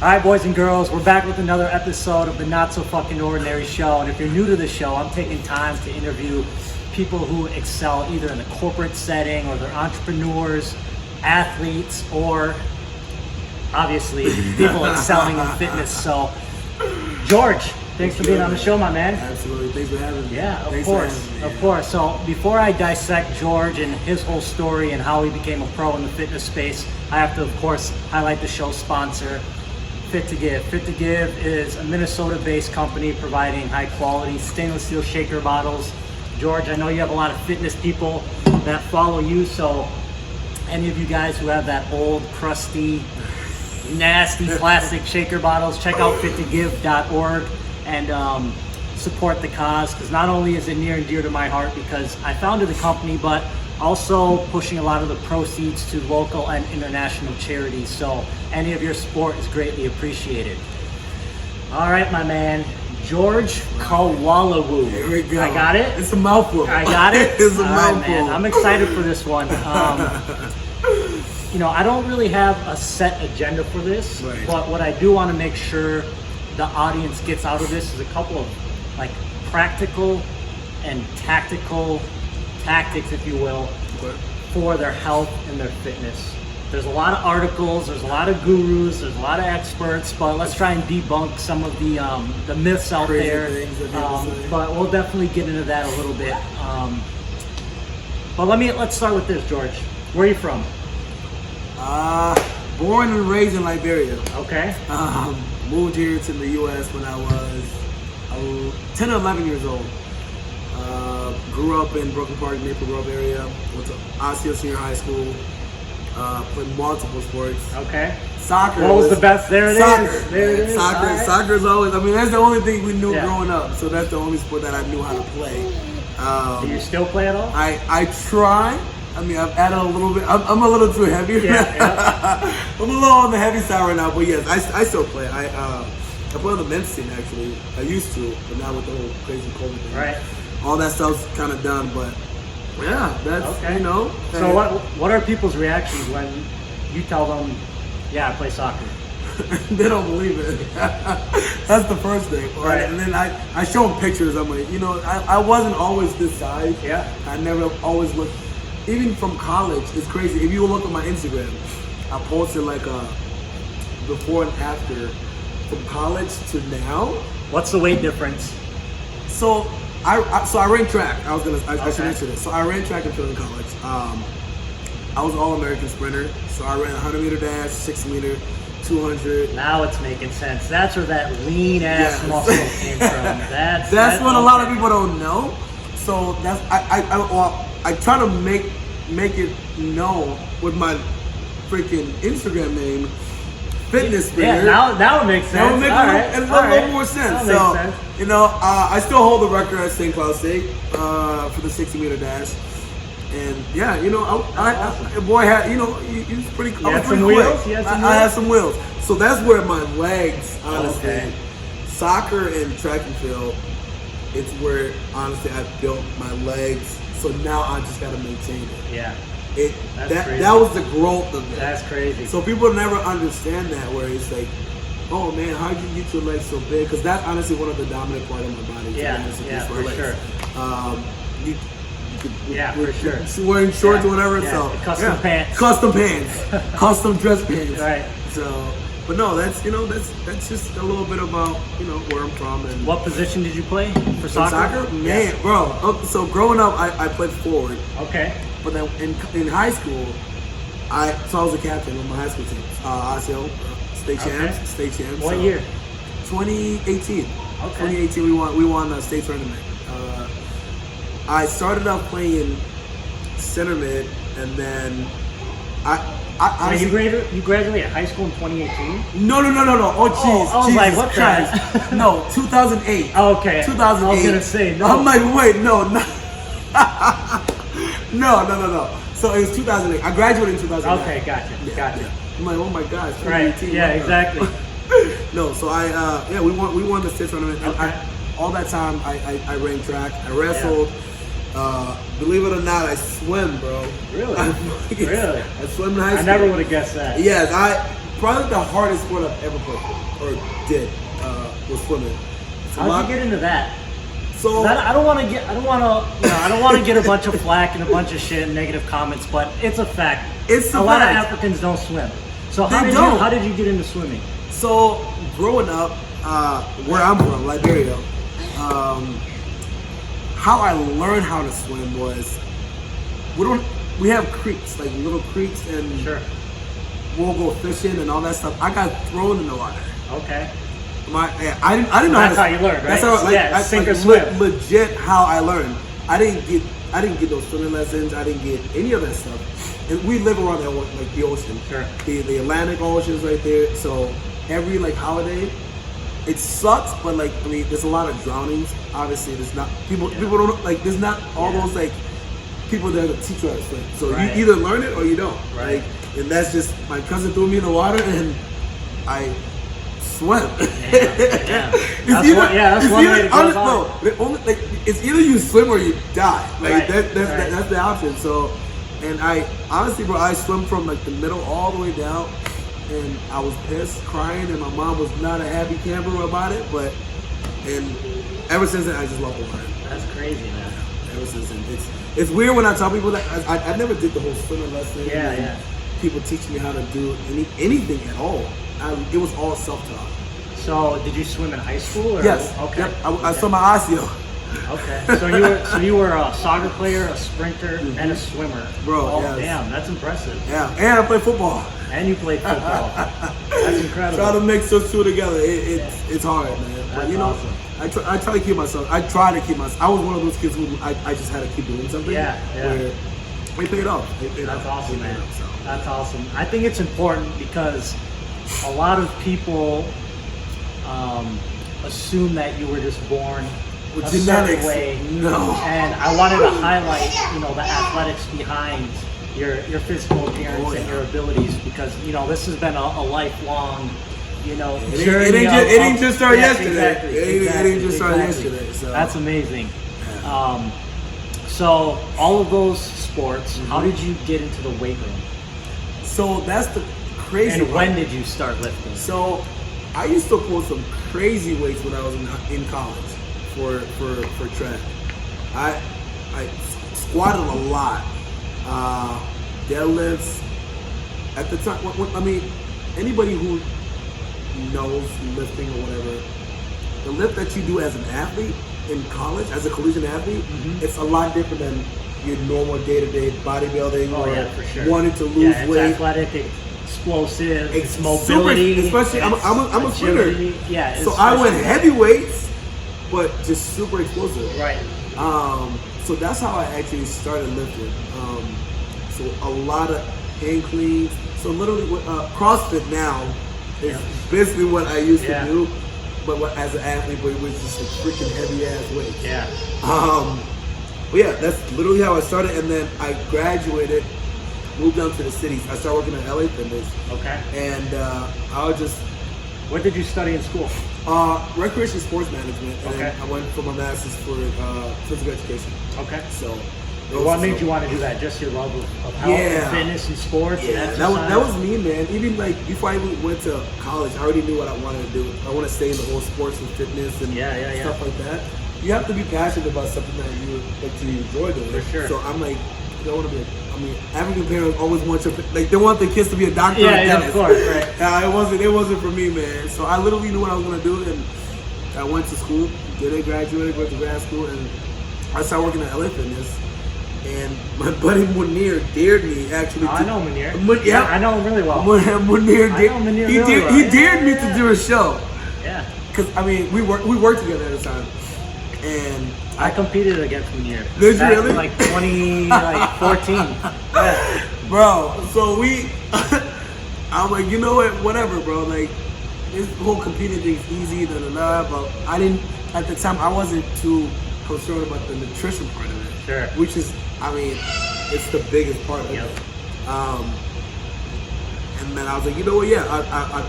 All right, boys and girls, we're back with another episode of the Not So Fucking Ordinary Show. And if you're new to the show, I'm taking time to interview people who excel either in the corporate setting or they're entrepreneurs, athletes, or obviously people excelling in fitness. So, George, thanks for being on the show, my man. Absolutely. Thanks for having me. Yeah, of course. So before I dissect George and his whole story and how he became a pro in the fitness space, I have to, of course, highlight the show's sponsor, Fit to Give. Fit to Give is a Minnesota-based company providing high-quality stainless steel shaker bottles. George, I know you have a lot of fitness people that follow you, so any of you guys who have that old, crusty, nasty plastic shaker bottles, check out fittogive.org and support the cause, because not only is it near and dear to my heart because I founded the company, but also pushing a lot of the proceeds to local and international charities. So any of your support is greatly appreciated. All right, my man, George Kawalwu. Here we go. I got it? It's a mouthful. I got it? It's a All mouthful. right, man. I'm excited for this one. You know, I don't really have a set agenda for this, Right. but what I do want to make sure the audience gets out of this is a couple of like practical and tactical tactics, if you will, for their health and their fitness. There's a lot of articles, there's a lot of gurus, there's a lot of experts, but let's try and debunk some of the myths out Crazy there. things that people say. But we'll definitely get into that a little bit. But let's start with this, George. Where are you from? Born and raised in Liberia. Okay. Moved here to the U.S. when I was 10 or 11 years old. Grew up in Brooklyn Park, Maple Grove area. Went to Osceola Senior High School. Played multiple sports. Okay. Soccer. What was the best? There it is. Soccer. There it is. Soccer. All right. Soccer's always. I mean, that's the only thing we knew Yeah. growing up. So that's the only sport that I knew how to play. Do you still play at all? I try. I mean, I've added a little bit. I'm a little too heavy. Yeah. I'm a little on the heavy side right now, but yes, I still play. I play on the men's team actually. I used to, but now with the whole crazy COVID thing, Right. all that stuff's kind of done. But yeah, that's Okay. you know. So what are people's reactions when you tell them, yeah, I play soccer? They don't believe it. That's the first thing. Right. And then I show them pictures. I'm like, you know, I wasn't always this size. Yeah. I never always looked. Even from college, it's crazy. If you look at my Instagram, I posted like a before and after from college to now. What's the weight difference? So I ran track. I should Okay. answer this. So I ran track and field in college. I was All-American sprinter. So I ran 100-meter dash, 60-meter, 200. Now it's making sense. That's where that lean ass Yes. muscle came from. That's what a lot of people don't know. So that's I try to make it known with my freaking Instagram name, Fitness Spinner. Yeah, now it makes sense. That would make All a right. little more sense. That'll So, make sense. you know, I still hold the record at St. Cloud State for the 60-meter dash. And yeah, you know, boy had, you know, he was pretty. You I was had pretty some quick. wheels? You had some I had wheels? some wheels. So that's where my legs, honestly, Okay. soccer and track and field. It's where honestly I built my legs. So now I just gotta maintain it. Yeah, That's That crazy. that was the growth of it. that's crazy. So people never understand that, where it's like, oh man, how did you get your legs so big? Because that's honestly one of the dominant part of my body. to be Yeah, honest with you, yeah, is my for legs. sure. You could, Yeah, with for sure. Wearing shorts Yeah, or whatever. yeah, So custom pants. custom pants, custom dress pants. Right. So, but no, that's just a little bit about where I'm from and. What position did you play for In soccer? Man, bro. So growing up, I played forward. Okay. But then in high school, I was a captain on my high school team. Osceola state champs. Okay. State champs. What So, year? 2018. Okay. 2018, we won a state tournament. I started out playing center mid, and then I Wait, honestly, you graduated high school in 2018? no. Oh, jeez. I was like, what the Christ. No, 2008. Oh, okay. 2008. I was gonna say no. I'm like, wait, no. No. So it was 2008. I graduated in 2008. Okay, gotcha. Yeah. I'm like, oh my gosh. Right. 2018, Yeah, what the- exactly. No, so we won the state tournament. And Okay. all that time I ran track. I wrestled. Believe it or not, I swim, bro. Really? Really? Really? I swim in high school. I never would have guessed that. Yes, probably the hardest sport I've ever played or did was swimming. How'd you get into that? So I don't want to get a bunch of flack and a bunch of shit and negative comments, but it's a fact. It's a lot of Africans don't swim. So how did you get into swimming? So growing up, where I'm from, Liberia, how I learned how to swim was we have creeks, like little creeks, and Sure. we'll go fishing and all that stuff. I got thrown in the water. Okay. I didn't know That's how you learn, right? That's how sink or swim. Legit how I learned. I didn't get those swimming lessons. I didn't get any of that stuff. And we live around the ocean. Sure. The Atlantic Ocean's right there. So every holiday, it sucks, but there's a lot of drownings. Obviously, there's not people don't there's not all those people there to teach you how to swim. So Right. you either learn it or you don't. Right. And that's just my cousin threw me in the water and I swim. Yeah. That's one way to go about it. It's either you swim or you die. Right. That's the option. So, and I honestly, bro, I swim from the middle all the way down, and I was pissed, crying, and my mom was not a happy camper about it. And ever since then, I just love the water. That's crazy, man. Ever since then, it's weird when I tell people that I never did the whole swimming lesson. Yeah. People teaching me how to do anything at all. It was all self-taught. So did you swim in high school? Or? Yes. Okay. Yep. I saw my ASIO. Okay. So you were a soccer player, a sprinter, and a swimmer. Bro, oh, yes. Damn, that's impressive. Yeah, and I play football. And you played football. That's incredible. Try to mix those two together. It's hard, man. But That's awesome. I try to keep myself. I try to keep myself. I was one of those kids who I just had to keep doing something. Yeah. Where we paid off. That's awesome, man. That's awesome. I think it's important because a lot of people assume that you were just born with a genetics. certain way. No. And I wanted to highlight, the athletics behind your physical appearance and your abilities because, this has been a lifelong, journey. It ain't just started yesterday. Exactly, It ain't just started yesterday. So. That's amazing. So all of those sports, how did you get into the weight room? So that's the crazy And part. when did you start lifting? So I used to pull some crazy weights when I was in college for track. I squatted a lot. Deadlifts. At the time, anybody who knows lifting or whatever, the lift that you do as an athlete in college, as a collegiate athlete, it's a lot different than your normal day-to-day bodybuilding or for sure. wanting to lose it's weight. Athletic, explosive, it's mobility. Especially, I'm a sprinter. Yeah. So I went heavy weights, but just super explosive. Right. So that's how I actually started lifting. So a lot of hand cleans. So literally, CrossFit now is basically what I used to do, but as an athlete, but it was just a freaking heavy ass weight. Yeah. But yeah, that's literally how I started, and then I graduated, moved down to the cities. I started working at LA Fitness. Okay. And I was just. What did you study in school? Recreation sports management, and then I went for my master's for physical education. Okay. So. What made you want to do that? Just your love of health and fitness and sports and exercise? That was me, man. Even before I even went to college, I already knew what I wanted to do. I want to stay in the whole sports and fitness and stuff like that. You have to be passionate about something that you enjoy doing. For sure. So I'm like, I don't want to be. African parents always want they want their kids to be a doctor. Yeah, of course, right. It wasn't for me, man. So I literally knew what I was gonna do, and I went to school, graduated, went to grad school, and I started working at LA Fitness. And my buddy Munir dared me actually. I know Munir. Yeah, I know him really well. Munir He dared me to do a show. Yeah. Because we worked together at the time, and I competed against Munir. Did you really? Back in 2014. Yeah. Bro, so I'm like, you know what, whatever, bro. Like, this whole competing thing's easy, but I didn't, at the time, I wasn't too concerned about the nutrition part of it. Sure. Which is, it's the biggest part of it. And then I was like, you know what, I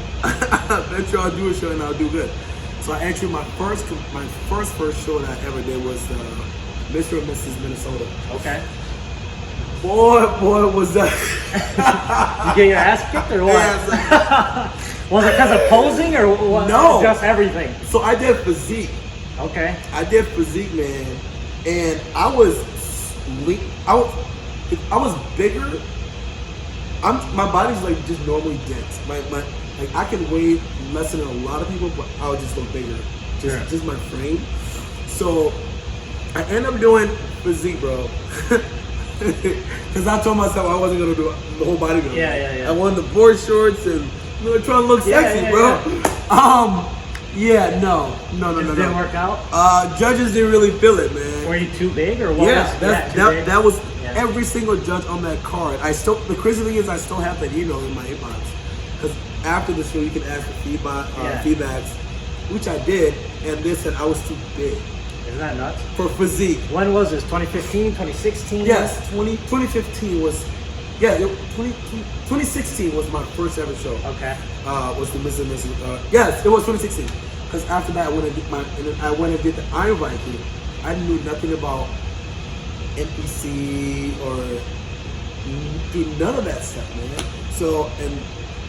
bet you I'll do a show and I'll do good. So actually, my first show that I ever did was Mr. and Mrs. Minnesota. Okay. Boy, was that. You get your ass kicked or what? Yeah, Was it because of posing or what? No. Just everything? so I did physique. Okay. I did physique, man, and I was bigger. My body's like just normally dense. Like I can weigh less than a lot of people, but I would just look bigger. Just my frame. So I end up doing physique, bro. Because I told myself I wasn't gonna do the whole bodybuilding. Yeah. I wanted the board shorts and trying to look sexy, bro. No. It didn't work out? Judges didn't really feel it, man. Were you too big or what? That was every single judge on that card. The crazy thing is I still have that email in my inbox. Because after the show you can ask for feedbacks, which I did, and they said I was too big. Isn't that nuts? For physique. When was this? 2015, 2016? Yes, 2015 was, 2016 was my first ever show. Okay. Was the Mrs. Yes, it was 2016. Because after that, I went and did the Iron Viking. I knew nothing about NPC or none of that stuff, man. So, and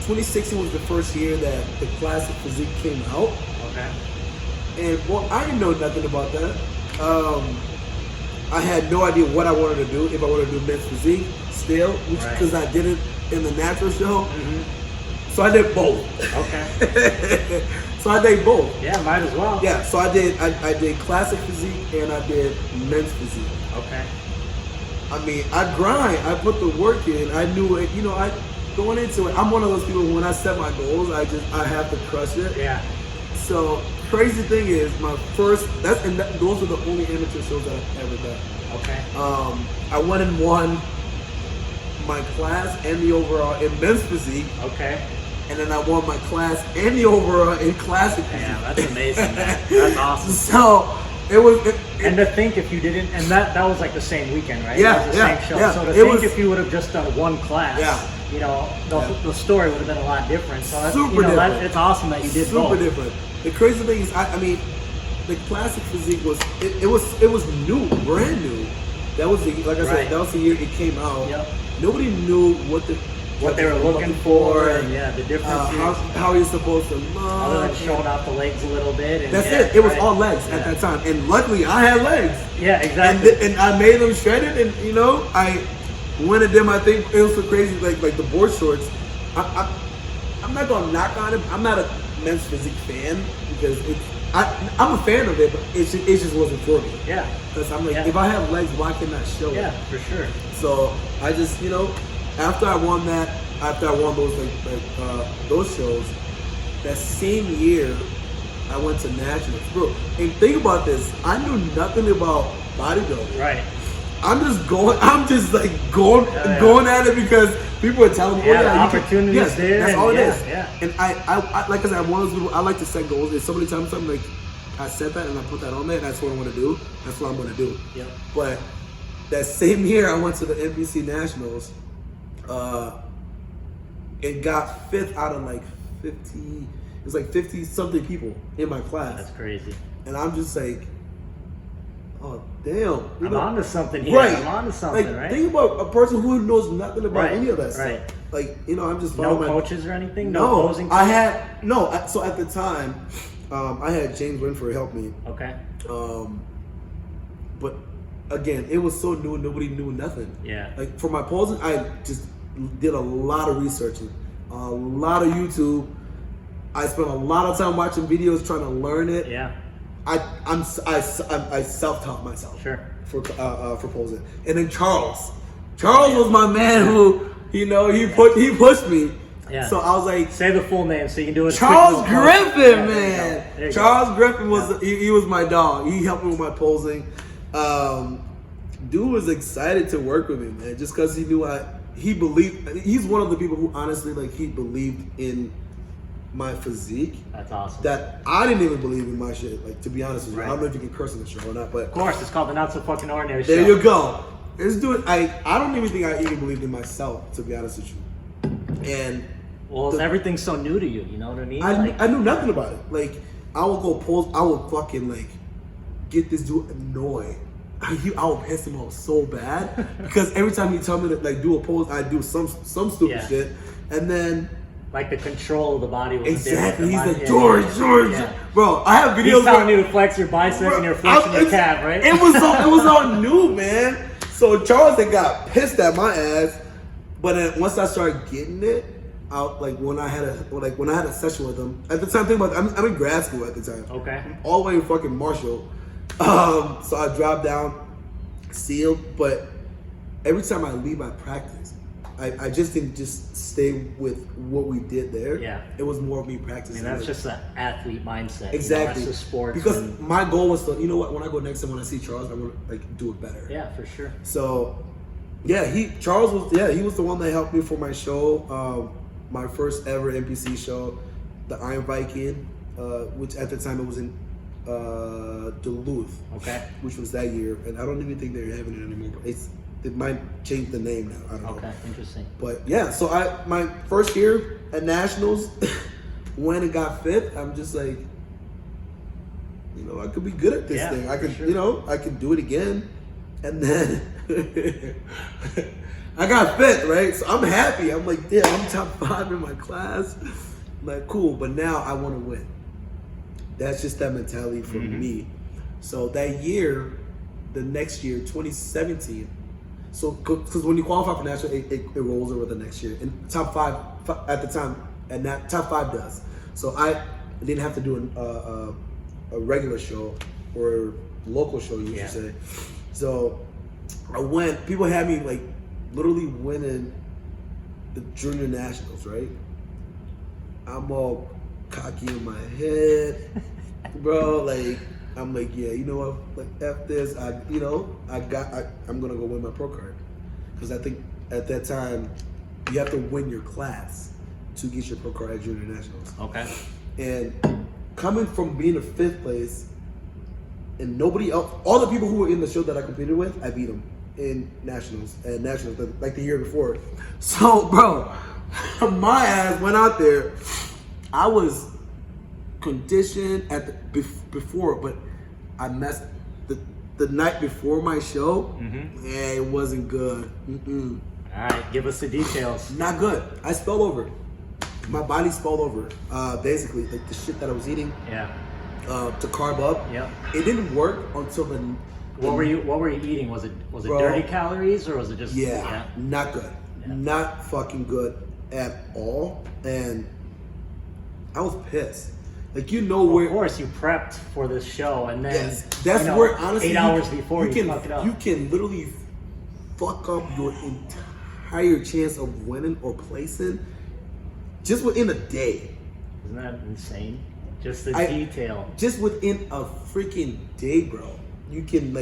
2016 was the first year that the classic physique came out. Okay. And well, I didn't know nothing about that. I had no idea what I wanted to do, if I wanted to do men's physique still, because I did it in the natural show. Mm-hmm. So I did both. Okay. So I did both. Yeah, might as well. Yeah, so I did classic physique and I did men's physique. Okay. I mean, I grind. I put the work in. I knew it. Going into it, I'm one of those people when I set my goals, I have to crush it. Yeah. So crazy thing is, those are the only amateur shows that I've ever done. Okay. I went and won my class and the overall in men's physique. Okay. And then I won my class and the overall in classic physique. Yeah, that's amazing, man. That's awesome. So it was. And to think if you didn't, and that was like the same weekend, right? Yeah, it was the same show. Yeah. So to think if you would have just done one class, the story would have been a lot different. So that's, different. It's awesome that you did both. Super different. The crazy thing is, I mean, the classic physique was it was new, brand new. That was said, that was the year it came out. Yep. Nobody knew what they were looking for, and the differences. How you're supposed to look. Other than showing off the legs a little bit. And that's it. It was all legs at that time, and luckily I had legs. Yeah, exactly. And I made them shredded, and I went and did my thing. It was so crazy, like the board shorts. I'm not gonna knock on it. I'm not a men's physique fan because I'm a fan of it, but it just wasn't for me. Yeah. Because I'm like, if I have legs, why can't I show it? Yeah, for sure. So I just, after I won those shows, that same year I went to nationals, bro. And think about this, I knew nothing about bodybuilding. Right. I'm just going at it because people are telling me, the opportunity's there. That's all it is. Yeah. And I like I said, I'm one of those people, I like to set goals. And somebody tells me something, like, I set that and I put that on there, and that's what I want to do. That's what I'm going to do. Yep. But that same year, I went to the NBC Nationals and got 5th out of like 50. It was like 50 something people in my class. That's crazy. And I'm just like, oh damn! I'm onto something here. Right. I'm onto something, like, right? Think about a person who knows nothing about any of that right. stuff. Like, I'm just no coaches or anything. No posing. So at the time, I had James Winfrey help me. Okay. But again, it was so new, nobody knew nothing. Yeah. Like for my posing, I just did a lot of researching, a lot of YouTube. I spent a lot of time watching videos trying to learn it. Yeah. I self-taught myself. Sure. For posing, and then Charles was my man who he pushed me. Yeah. So I was like, say the full name so you can do it. Charles Griffin, man. Charles go. Griffin was he was my dog. He helped me with my posing. Dude was excited to work with me, man, just because he knew he believed. He's one of the people who honestly he believed in my physique. That's awesome. That I didn't even believe in my shit. Like, to be honest with you, right. I don't know if you can curse on the show or not, but of course, it's called the Not So Fucking Ordinary Show. There you go. This dude, I don't even think I even believed in myself, to be honest with you. And everything's so new to you. You know what I mean? I knew nothing about it. Like, I would go pose. I would fucking get this dude annoyed. I would piss him off so bad because every time he tell me to like do a pose, I do some stupid shit, and then like the control of the body was exactly. He's different. like George, bro. I have videos. He's telling you to flex your bicep and you're flexing your calf, right? It was all new, man. So Charles had got pissed at my ass, but then once I started getting it out, like when I had a session with him at the time. Think about it, I'm in grad school at the time. Okay. All the way in fucking Marshall. So I dropped down, sealed, but every time I leave my practice, I just didn't just stay with what we did there. Yeah. It was more of me practicing. And that's just an athlete mindset. Exactly. You know, that's the sports. Because my goal was to, you know what, when I go next time when I see Charles, I want to like do it better. Yeah, for sure. So, yeah, he was the one that helped me for my show, my first ever NPC show, the Iron Viking, which at the time it was in Duluth, okay, which was that year, and I don't even think they're having it anymore. But it might change the name now. I don't know. Okay, interesting. But yeah, so my first year at nationals, when it got fifth, I'm just like, you know, I could be good at this thing. I could, you know, I could do it again, and then I got fifth, right? So I'm happy. I'm like, damn, I'm top 5 in my class. I'm like, cool, but now I want to win. That's just that mentality for me. So that year, the next year, 2017. So because when you qualify for national, it rolls over the next year. And top 5 at the time, and that top 5 does. So I didn't have to do a regular show or local show, you should say. So I went. People had me like literally winning the junior nationals, right? I'm all cocky in my head, bro. Like I'm like, yeah, you know what? Like F this, I'm gonna go win my pro card because I think at that time you have to win your class to get your pro card at junior nationals. Okay. And coming from being a 5th place and nobody else, all the people who were in the show that I competed with, I beat them in nationals like the year before. So, bro, my ass went out there. I was conditioned before, but I messed the night before my show. Yeah, it wasn't good. All right, give us the details. Not good. I spelled over. My body spelled over. Basically, like the shit that I was eating. Yeah. To carb up. Yep. It didn't work until the. What were you eating? Was it dirty calories or was it just not good. Yeah. Not fucking good at all. And I was pissed. Like where. Of course, you prepped for this show, and then that's where honestly 8 hours before you fuck it up. You can literally fuck up your entire chance of winning or placing just within a day. Isn't that insane? Just the detail. Just within a freaking day, bro. You can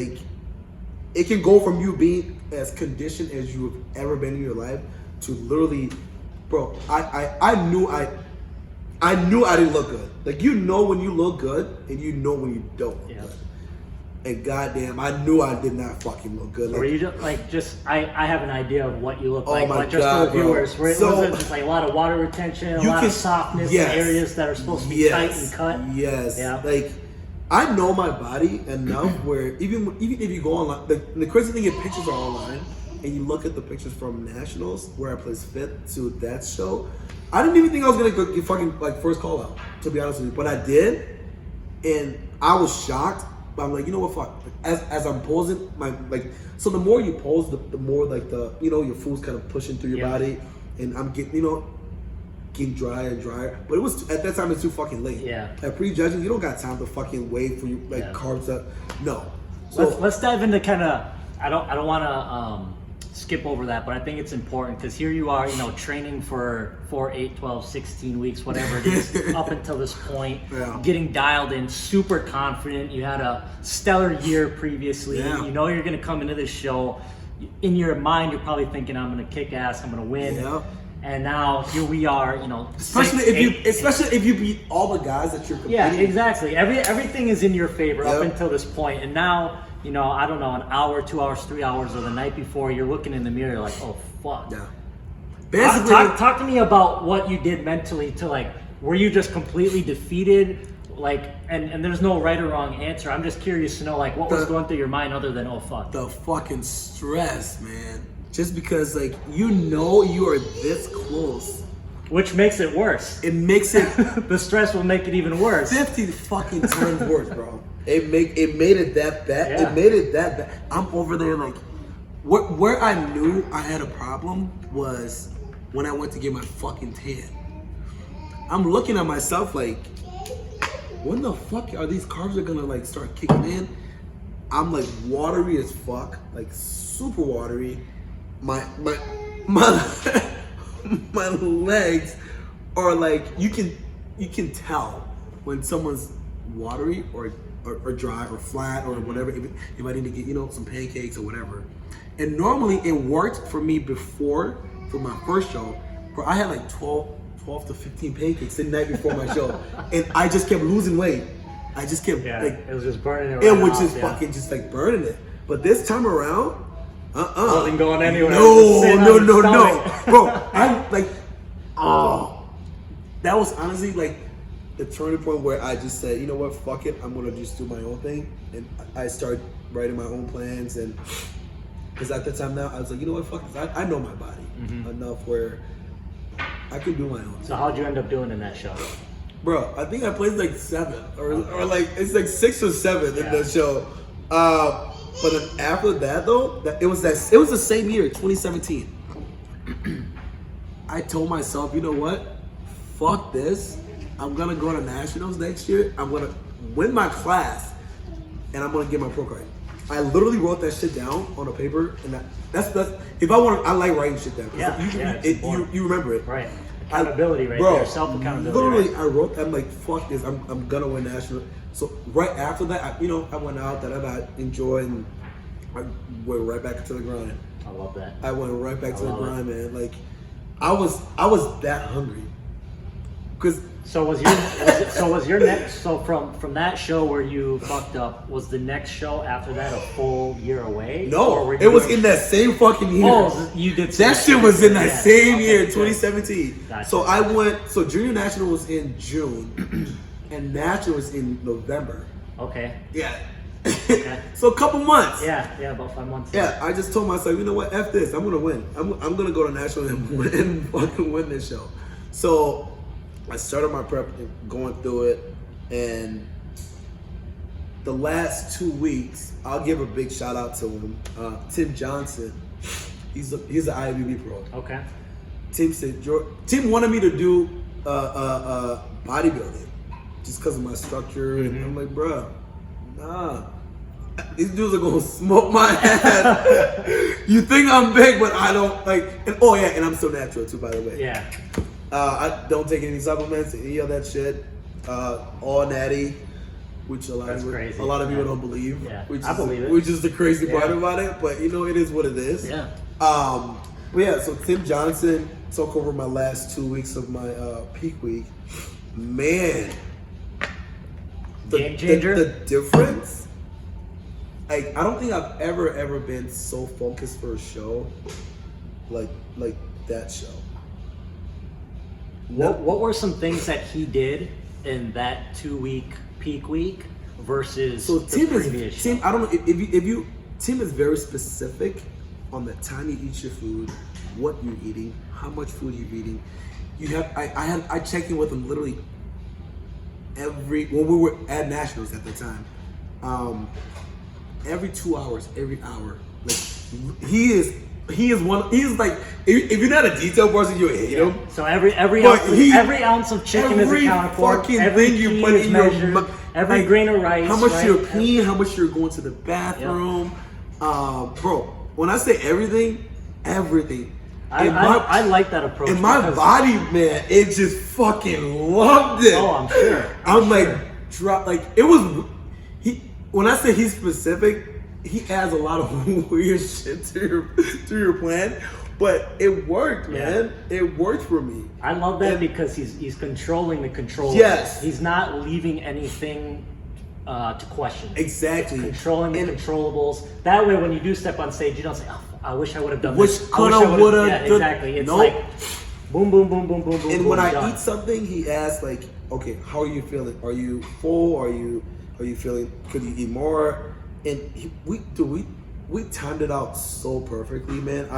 it can go from you being as conditioned as you have ever been in your life to literally, bro. I knew I didn't look good. Like you know when you look good and you know when you don't look good. And goddamn, I knew I did not fucking look good. Were you I have an idea of what you look like, my but just God, for the viewers, bro. was it just like a lot of water retention, a lot of softness in areas that are supposed to be tight and cut? Yes. Yeah. Like I know my body enough where even if you go online, the crazy thing is pictures are online, and you look at the pictures from nationals where I placed 5th to that show. I didn't even think I was gonna get fucking first call out, to be honest with you, but I did, and I was shocked. But I'm like, you know what, fuck. As I'm posing, so the more you pose, the more your food's kind of pushing through your body, and I'm getting drier and drier. But it was at that time it's too fucking late. Yeah. At pre-judging, you don't got time to fucking wait for you carbs up. No. So let's dive into kind of. I don't want to skip over that, but I think it's important because here you are, training for 4, 8, 12, 16 weeks, whatever it is, up until this point, getting dialed in, super confident. You had a stellar year previously. Yeah. You know you're going to come into this show. In your mind, you're probably thinking, I'm going to kick ass, I'm going to win. Yeah. And now here we are, especially if you beat all the guys that you're competing. Yeah, exactly. Everything is in your favor up until this point, and now. I don't know, an hour, 2 hours, 3 hours, or the night before, you're looking in the mirror like, oh, fuck. Yeah. Basically, talk to me about what you did mentally to were you just completely defeated? Like, and there's no right or wrong answer. I'm just curious to know, like, what was going through your mind other than, oh, fuck. The fucking stress, man. Just because, like, you know you are this close. Which makes it worse. It makes it... The stress will make it even worse. 50 fucking times worse, bro. It made it that bad. Yeah. It made it that bad. I'm over there, like... Where I knew I had a problem was when I went to get my fucking tan. I'm looking at myself like, when the fuck are these carbs gonna like start kicking in? I'm like watery as fuck, like super watery. My my legs are like, you can tell when someone's watery or dry or flat or whatever. If I need to get, you know, some pancakes or whatever. And normally it worked for me before, for my first show, where I had like 12 to 15 pancakes the night before my show. And I just kept losing weight. I just kept like, it was just burning it right it was off, just fucking just like burning it. But this time around, wasn't going anywhere. No. Bro, I'm like, oh. That was honestly like the turning point where I just said, you know what, fuck it. I'm gonna just do my own thing. And I started writing my own plans. And because at the time now, I was like, you know what, fuck this. I know my body enough where I could do my own thing. So how'd you end up doing in that show? Bro, I think I played like 7 or like, it's like 6 or 7 in the show. But then after that though, it was the same year, 2017. I told myself, you know what? Fuck this. I'm gonna go to nationals next year. I'm gonna win my class, and I'm gonna get my pro card. I literally wrote that shit down on a paper, and that's if I want, I like writing shit down. You remember it, right? Accountability, right bro, there, self-accountability. Literally, right? I wrote. I'm like, fuck this. I'm gonna win national. So right after that, I went out, that I enjoyed, and I went right back into the grind. I love that. I went right back to the grind, man. Like, I was that hungry. So was your next? So from that show where you fucked up, was the next show after that a full year away? No, it was in that same fucking year. Oh, you did. That shit was in that same year, good. 2017. Gotcha. So I went. So junior national was in June, and national was in November. Okay. Yeah. Okay. So a couple months. Yeah, about 5 months. Yeah, I just told myself, you know what, F this. I'm gonna win. I'm gonna go to national and fucking win this show. So I started my prep, going through it, and the last 2 weeks, I'll give a big shout out to him, Tim Johnson. He's an IFBB Pro. Okay. Tim wanted me to do bodybuilding just because of my structure, and I'm like, bruh, nah. These dudes are gonna smoke my ass. You think I'm big, but I don't like. And I'm so natural too, by the way. Yeah. I don't take any supplements, any of that shit. All natty, which a lot of people don't believe. Yeah, I believe it. Which is the crazy part about it, but you know, it is what it is. Yeah. But yeah, so Tim Johnson took over my last 2 weeks of my peak week. Man, Game changer. The difference. Like, I don't think I've ever been so focused for a show like that show. What were some things that he did in that 2 week peak week versus Tim previous show? I don't know if you Tim is very specific on the time you eat your food, what you're eating, how much food you're eating. I check in with him literally when we were at nationals at the time. Every 2 hours, every hour. Like, he is like, if you're not a detail person, you hate him. So every ounce of chicken is accounted for. Every thing you put in your every grain of rice. How much you're peeing, how much you're going to the bathroom. Bro, when I say everything. I like that approach. And my body, man, it just fucking loved it. Oh, I'm sure. I'm like, it was. When I say he's specific, he adds a lot of weird shit to your plan, but it worked, man. It worked for me. I love that because he's controlling the controllables. Yes. He's not leaving anything to question. Exactly. Controlling the controllables. That way, when you do step on stage, you don't say, "Oh, I wish I would have done this. Wish, coulda, woulda." Yeah, exactly. It's nope. like Boom, boom, boom, boom, boom, boom. And boom, when I done. eat something, he asks like, okay, how are you feeling? Are you full? Are you feeling? Could you eat more? And we timed it out so perfectly, man.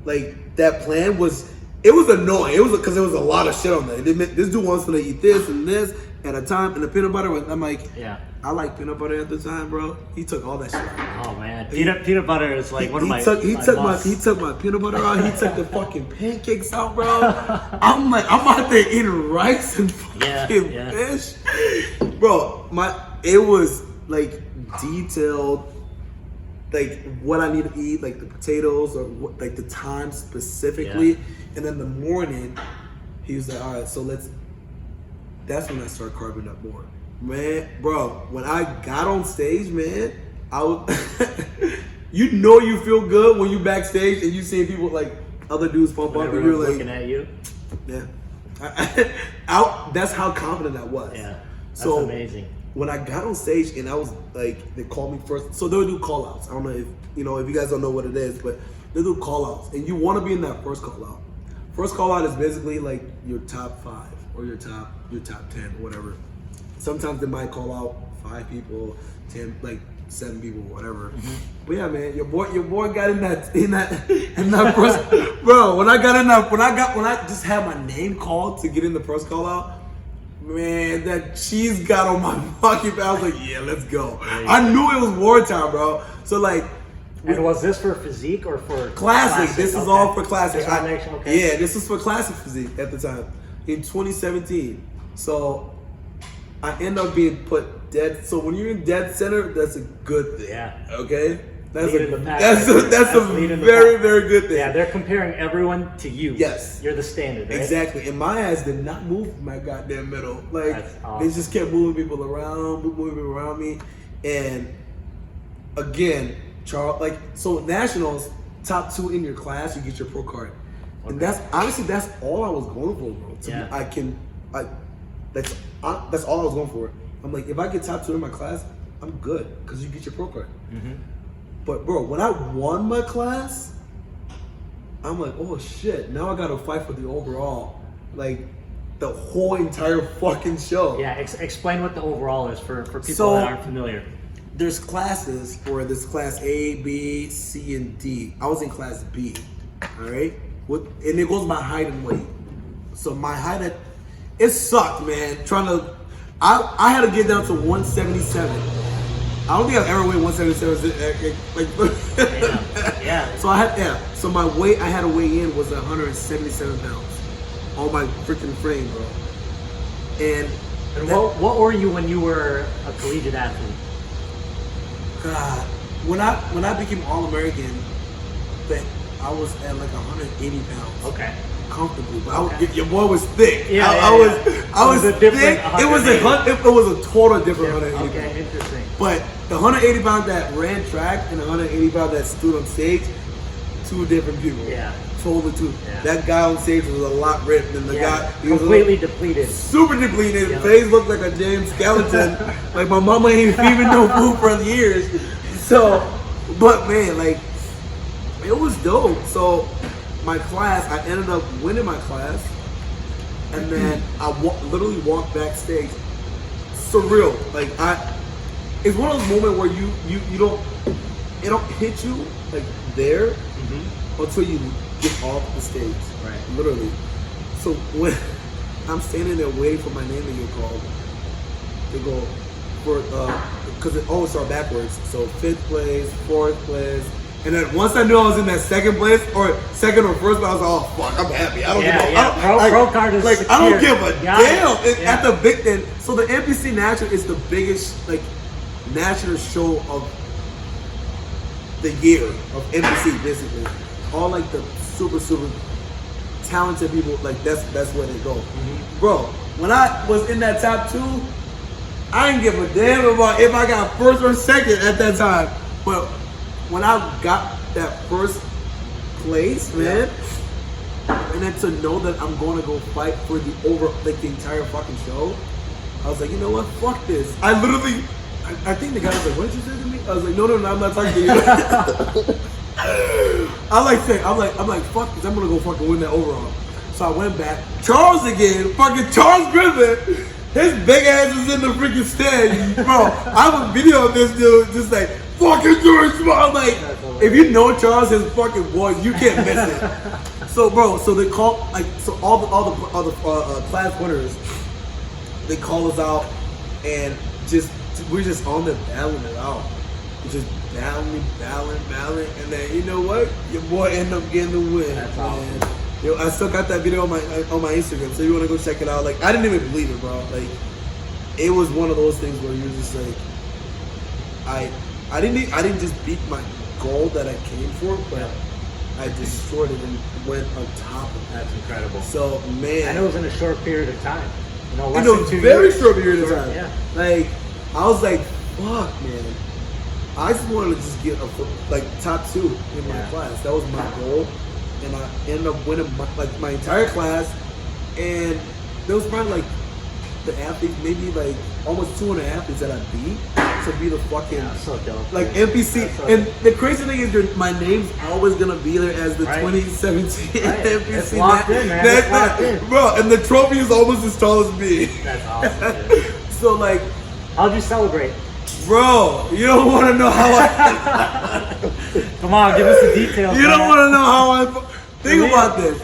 Like that plan was. It was annoying. It was because there was a lot of shit on there. This dude wants to eat this and this at a time, and the peanut butter. I'm like, yeah. I like peanut butter at the time, bro. He took all that shit out. Oh man, peanut butter is like one of my. He took my peanut butter out. He took the fucking pancakes out, bro. I'm like, I'm out there eating rice and fucking fish, bro. It was like detailed, like what I need to eat, like the potatoes or what, like the time specifically. Yeah. And then the morning, he was like, all right, so that's when I started carving up more. Man, bro, when I got on stage, man, I was, you know you feel good when you backstage and you see people like other dudes pump up and you're like, looking at you. Yeah. That's how confident I was. Yeah, that's so amazing. When I got on stage and I was like, they called me first. So they'll do call outs. I don't know if you guys don't know what it is, but they do call outs. And you want to be in that first call out. First call out is basically like your top 5 or your top 10 or whatever. Sometimes they might call out 5 people, 10, like 7 people, whatever. Mm-hmm. But yeah, man, your boy got in that first, bro. When I just had my name called to get in the first call out, man, that cheese got on my fucking. I was like, yeah, let's go. I knew it was wartime, bro. So like. And was this for physique or for classic? This is all for classic. Okay. Yeah, this was for classic physique at the time in 2017. So I end up being put dead. So when you're in dead center, that's a good thing. Yeah. Okay. That's that's a very, very good thing. Yeah, they're comparing everyone to you. Yes. You're the standard, right? Exactly. And my ass did not move my goddamn middle. Like, that's awesome. They just kept moving people around me. And again, Charles, like, so nationals, top 2 in your class, you get your pro card. Okay. And that's all I was going for, bro. That's all I was going for. I'm like, if I get top 2 in my class, I'm good, because you get your pro card. Mm-hmm. But bro, when I won my class, I'm like, oh shit, now I gotta fight for the overall. Like, the whole entire fucking show. Yeah, explain what the overall is for people that aren't familiar. There's classes, or there's class A, B, C, and D. I was in class B, all right? And it goes by height and weight. So my height, it sucked, man. I had to get down to 177. I don't think I've ever weighed 177. Yeah. So my weight, I had to weigh in was 177 pounds on my freaking frame, bro. And what were you when you were a collegiate athlete? God, when I became All-American, I was at like 180 pounds. Okay. Comfortably, but your boy was thick. Yeah, I was thick. It was a total different 180 pounds. Okay, interesting. But the 180 pound that ran track and the 180 pound that stood on stage, 2 different people. Yeah. Totally 2. Yeah. That guy on stage was a lot ripped than the guy. He was completely depleted. Super depleted. His face looked like a damn skeleton. Like my mama ain't feeding no food for years. So, but man, like, it was dope. So my class, I ended up winning my class, and then I literally walked backstage. Surreal. Like, it's one of those moments where it don't hit you like there until you get off the stage. Right. Literally. So when I'm standing there waiting for my name to get called, they go for because it always starts backwards. So 5th place, 4th place. And then once I knew I was in that 2nd place or 2nd or 1st, I was like, oh fuck, I'm happy. I don't give a pro card is like, I don't give a damn. Yeah. At the big end. So the NPC National is the biggest like national show of the year of NPC, basically. All like the super talented people, like that's where they go. Mm-hmm. Bro, when I was in that top 2, I didn't give a damn about if I got 1st or 2nd at that time. But when I got that 1st place, man, and then to know that I'm going to go fight for the entire fucking show, I was like, you know what? Fuck this. I literally, I think the guy was like, what did you say to me? I was like, no, I'm not talking to you. I'm like, fuck this. I'm gonna go fucking win that overall. So I went back. Charles again, fucking Charles Griffin. His big ass is in the freaking stand, bro. I have a video of this dude just like fucking George. I'm like, if you know Charles, his fucking voice, you can't miss it. So, bro, so they call all the class winners. They call us out, and we're just on there battling it out. We're just battling, and then you know what? Your boy ended up getting the win. That's man. awesome. Yo, I still got that video on my Instagram, so you want to go check it out. Like, I didn't even believe it, bro. Like, it was one of those things where you're just like, I didn't just beat my goal that I came for, but I destroyed it and went on top of it. That's incredible. So, man. And it was in a short period of time. You know, In a very short period of time. Yeah. Like, I was like, fuck, man. I just wanted to just get top 2 in my class. That was my goal. And I ended up winning my entire class. And there was probably like the athletes, maybe like almost 200 athletes that I beat to be the fucking so dope, like man. NPC. So And dope. the crazy thing is, my name's always gonna be there as the 2017 NPC. It's locked in, man. It's locked in. Bro, and the trophy is almost as tall as me. That's awesome, dude. So like, How'd you celebrate? bro, you don't want to know how I. Come on, give us the details. You don't man. want to know how I. Think about this.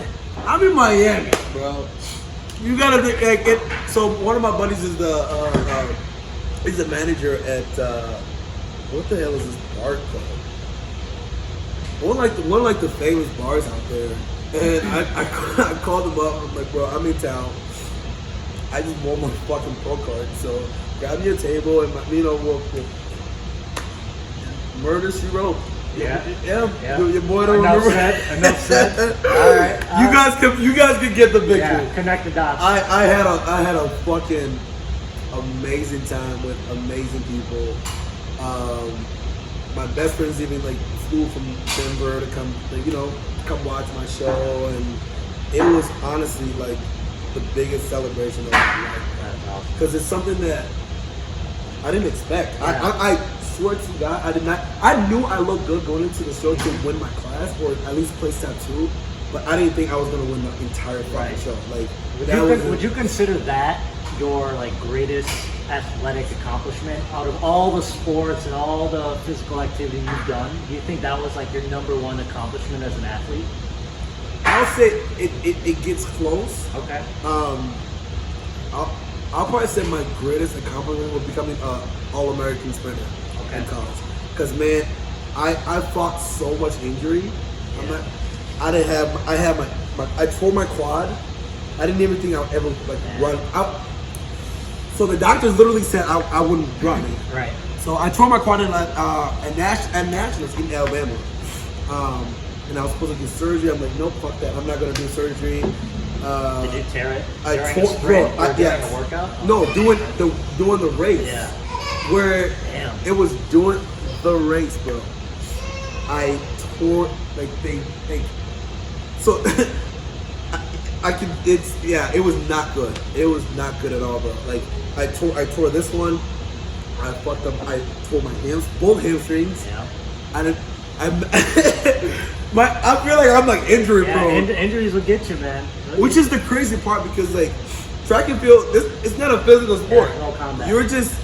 I'm in Miami, bro. You gotta think like it. So one of my buddies is he's the manager at what the hell is this bar called? One like the famous bars out there. And I called him up. I'm like, bro, I'm in town. I just won my fucking pro card. So grab me a table and we'll murder she wrote. Yeah. Your boy don't remember. Enough said. All right. You guys can get the picture. Yeah, connect the dots. I had a fucking amazing time with amazing people. My best friends even like flew from Denver to come watch my show, and it was honestly like the biggest celebration of my life. Because it's something that I didn't expect. Yeah. I swear to God, I did not. I knew I looked good going into the show to win my class or at least place top 2, but I didn't think I was gonna win the entire fucking show. Like, would you consider that your like greatest athletic accomplishment out of all the sports and all the physical activity you've done? Do you think that was like your #1 accomplishment as an athlete? I'll say it gets close. Okay. I'll probably say my greatest accomplishment was becoming an All-American sprinter in college. Because man, I fought so much injury. Yeah. I tore my quad. I didn't even think I would ever run out. So the doctors literally said I wouldn't run. Right. So I tore my quad at Nationals in Alabama. And I was supposed to do surgery. I'm like, nope, fuck that. I'm not gonna do surgery. Did you tear it I during a sprint or during a workout? No, doing the race. Yeah. Where Damn. it was doing the race, bro. I tore so it was not good. It was not good at all, bro. Like I tore this one. I fucked up. I tore my both hamstrings. Yeah. I feel like I'm like injury prone. Injuries will get you, man. Which is the crazy part because like track and field, it's not a physical sport. Yeah, no combat. You're just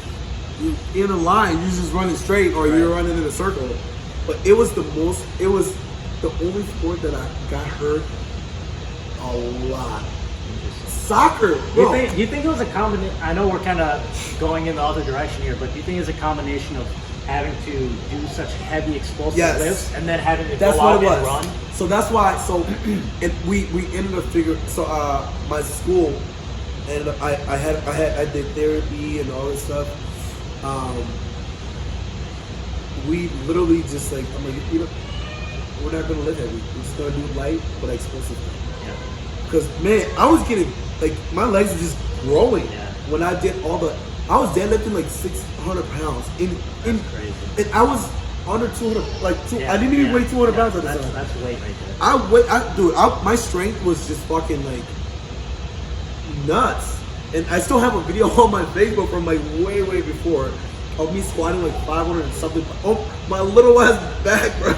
in a line. You're just running straight, or you're running in a circle. But it was the only sport that I got hurt a lot. Soccer, bro. Do you think it was a combination? I know we're kind of going in the other direction here, but do you think it's a combination of having to do such heavy explosive lifts and then having to go out and run? So that's why. So we ended up figuring. So my school ended up. I did therapy and all this stuff. We literally just like, I'm like, we're not gonna live heavy. We're just gonna do light but explosive. Yeah. Because man, I was getting like my legs were just growing when I did I was deadlifting like 600 pounds Crazy. and I was under 200, I didn't even weigh 200 pounds at the time. That's weight right there. My strength was just fucking like nuts. And I still have a video on my Facebook from like way before. of me squatting like 500 and something. Oh, my little ass back, bro.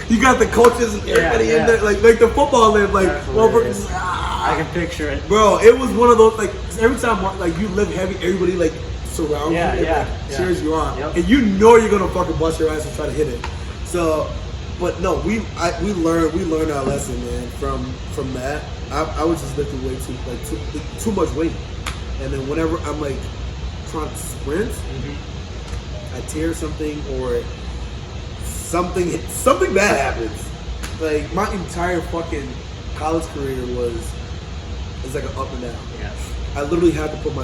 You got the coaches and everybody in there, like the football live, like, motherfuckers. I can picture it. Bro, it was one of those, like, every time, like, you lift heavy, everybody, like, surrounds you and, like, cheers you on. Yep. And you know you're going to fucking bust your ass and try to hit it. So, but no, we learned our lesson, man, from that. I was just lifting way too much weight. And then whenever I'm, like, trying to sprint, I tear something or something bad happens. Like, my entire fucking college career was like an up and down. Yeah. I literally had to pick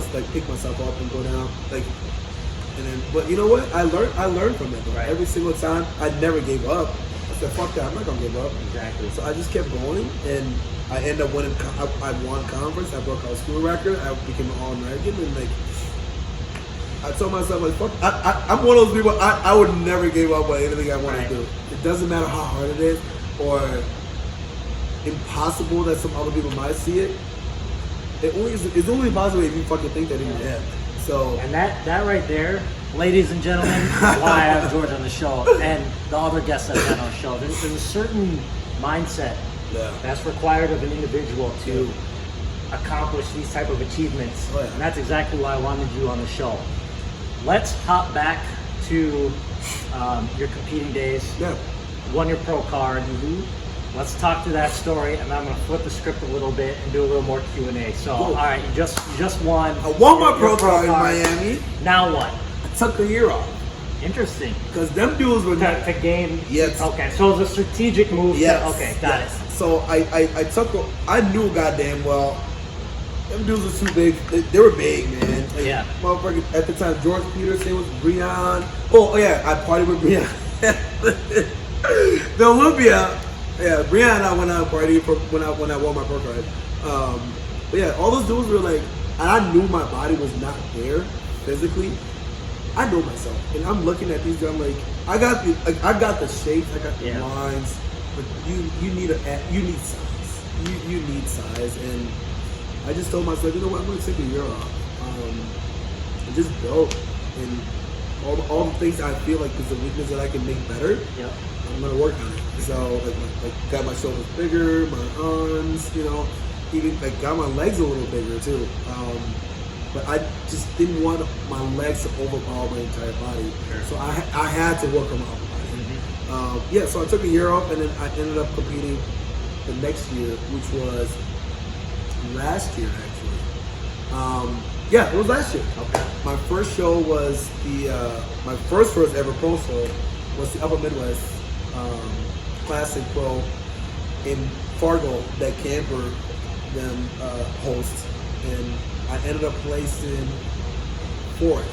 myself up and go down. Like, and then, but you know what? I learned from it. Right. Every single time, I never gave up. I said, fuck that, I'm not gonna give up. Exactly. So I just kept going, and I ended up winning. I won conference. I broke our school record. I became an All-American, and like, I told myself, like, fuck, I'm one of those people. I would never give up on anything I want to do. It doesn't matter how hard it is or impossible that some other people might see it. It's only impossible if you fucking think that in your head. So, and that right there, ladies and gentlemen, is why I have George on the show and the other guests I've had on the show. There's a certain mindset that's required of an individual to accomplish these type of achievements. Oh, yeah. And that's exactly why I wanted you on the show. Let's hop back to your competing days. Yeah. Won your pro card. Let's talk to that story, and I'm going to flip the script a little bit and do a little more Q&A. So, all right, you just won. I won my pro card in Miami. Now what? I took a year off. Interesting. Because them dudes were to gain. Yes. Okay, so it was a strategic move. Yes. Okay, got it. So I knew goddamn well. Them dudes were too big. They were big, man. Like, yeah. Motherfucker, at the time, George Peterson was Breon. Oh yeah, I partied with Breon. The Olympia. Yeah, Brianna and I went out and party when I won my pro card. But yeah, all those dudes were like, and I knew my body was not there physically. I know myself, and I'm looking at these guys. I'm like, I got the shapes, I got the lines, but you need size. You need size, and I just told myself, you know what, I'm gonna take a year off, and just build, and all the things I feel like is a weakness that I can make better. Yep. I'm gonna work on it. So like got my shoulders bigger, my arms, you know, even like got my legs a little bigger too. But I just didn't want my legs to overpower my entire body. Sure. So I had to work on my upper body. So I took a year off, and then I ended up competing the next year, which was last year actually. It was last year. Okay. My first show was my first ever pro show was the Upper Midwest Classic Pro in Fargo that Camper them host, and I ended up placing 4th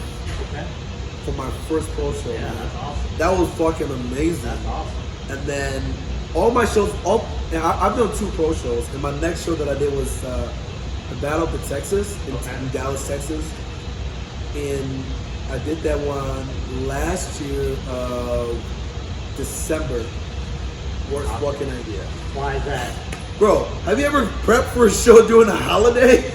for my first pro show. Yeah, that's awesome. That was fucking amazing. That's awesome. And then all my shows, I've done 2 pro shows, and my next show that I did was the Battle of Texas in Dallas, Texas, and I did that one last year December. Worst fucking idea. Why is that? Bro, have you ever prepped for a show during a holiday?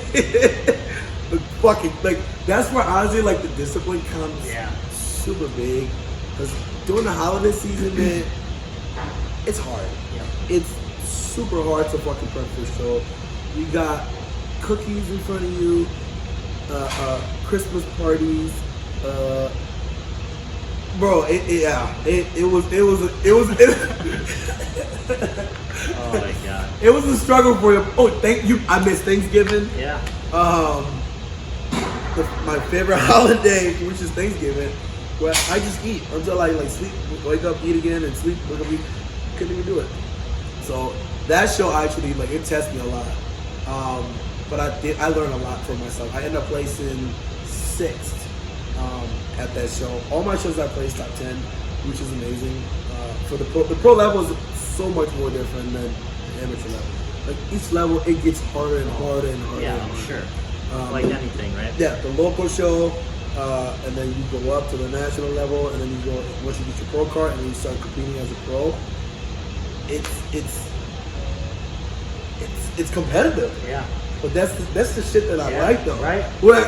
That's where honestly like the discipline comes super big. Because during the holiday season, man, it's hard. Yeah. It's super hard to fucking prep for a show. You got cookies in front of you, Christmas parties, bro, it was. Oh my god. It was a struggle for you. Oh, thank you. I miss Thanksgiving. Yeah. My favorite holiday, which is Thanksgiving, where I just eat until I like sleep, wake up, eat again, and sleep. Wake up, eat. Couldn't even do it. So that show actually it tested me a lot. But I learned a lot from myself. I ended up placing 6th at that show. All my shows I placed top 10, which is amazing. For the pro level is so much more different than the amateur level. Like each level, it gets harder and harder and harder. Yeah, and harder. Sure. Like anything, right? Yeah, the local show, and then you go up to the national level, and then you go once you get your pro card, and then you start competing as a pro. It's competitive. Yeah. But that's the shit that I like though. Right. Where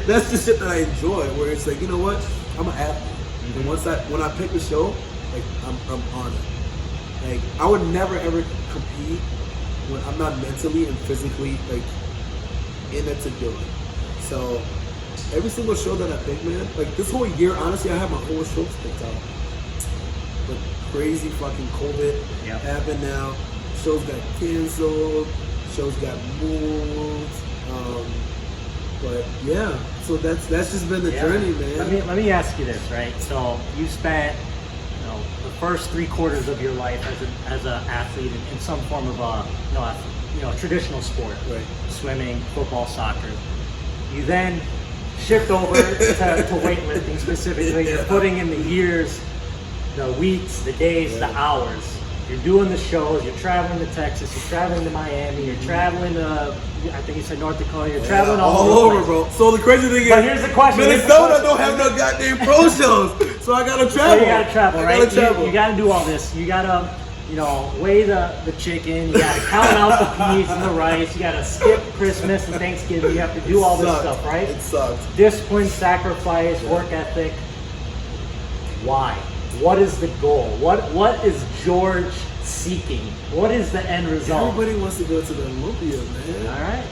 that's the shit that I enjoy. Where it's like, you know what? I'm an athlete. And when I pick a show, like I'm on it. Like I would never ever compete when I'm not mentally and physically like in it to do it. So every single show that I pick, man, like this whole year, honestly, I have my whole shows picked out. But crazy fucking COVID happened now. Shows got canceled. Shows got moved. But yeah, so that's just been the journey, man. Let me ask you this, right? So you spent, the first 3/4 of your life as an athlete in some form of a traditional sport, right? Swimming, football, soccer. You then shift over to weightlifting specifically. You're putting in the years, the weeks, the days, the hours. You're doing the shows, you're traveling to Texas, you're traveling to Miami, you're traveling to, I think you said North Dakota, you're traveling all over, bro. So the crazy thing is, but here's the question. Minnesota don't have no goddamn pro shows, so I gotta travel. So you gotta travel, right? You gotta do all this. You gotta, weigh the chicken, you gotta count out the peas and the rice, you gotta skip Christmas and Thanksgiving, you have to do all this stuff, right? It sucks. Discipline, sacrifice, work ethic. Why? What is the goal? What is George seeking? What is the end result? Everybody wants to go to the Olympia, man. All right.